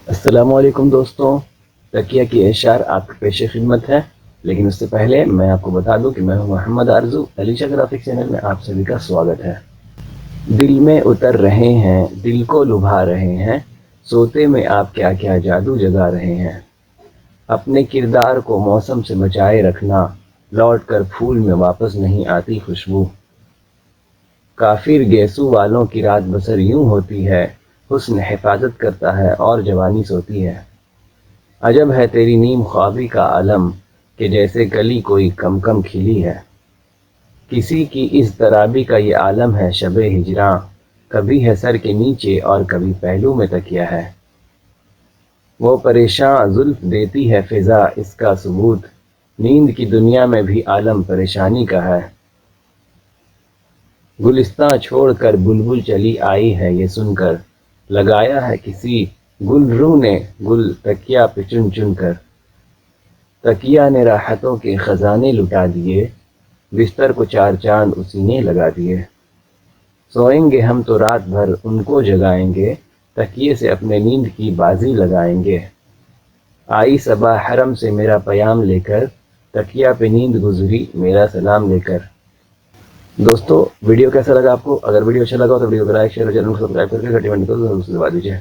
السلام علیکم دوستوں، تکیہ کی اشعار آپ کے پیش خدمت ہے، لیکن اس سے پہلے میں آپ کو بتا دوں کہ میں ہوں محمد آرزو، علیشہ گرافک چینل میں آپ سبھی کا سواگت ہے۔ دل میں اتر رہے ہیں، دل کو لبھا رہے ہیں، سوتے میں آپ کیا کیا جادو جگا رہے ہیں۔ اپنے کردار کو موسم سے بچائے رکھنا، لوٹ کر پھول میں واپس نہیں آتی خوشبو۔ کافر گیسو والوں کی رات بسر یوں ہوتی ہے، حسن حفاظت کرتا ہے اور جوانی سوتی ہے۔ عجب ہے تیری نیم خوابی کا عالم، کہ جیسے کلی کوئی کم کم کھلی ہے۔ کسی کی اس طرابی کا یہ عالم ہے شب ہجراں، کبھی ہے سر کے نیچے اور کبھی پہلو میں تکیہ ہے۔ وہ پریشاں زلف دیتی ہے فضا، اس کا ثبوت نیند کی دنیا میں بھی عالم پریشانی کا ہے۔ گلستاں چھوڑ کر بلبل چلی آئی ہے یہ سن کر، لگایا ہے کسی گل رو نے گل تکیہ پہ چن چن کر۔ تکیہ نے راحتوں کے خزانے لٹا دیے، بستر کو چار چاند اسی نے لگا دیے۔ سوئیں گے ہم تو رات بھر ان کو جگائیں گے، تکیے سے اپنے نیند کی بازی لگائیں گے۔ آئی صبا حرم سے میرا پیام لے کر، تکیہ پہ نیند گزری میرا سلام لے کر۔ دوستو، ویڈیو کیسا لگا آپ کو؟ اگر ویڈیو اچھا لگا تو ویڈیو کو لائک شیئر اور چینل کو سبسکرائب کر کے گھنٹی بجن کو ضرور سے دبا دیجیے۔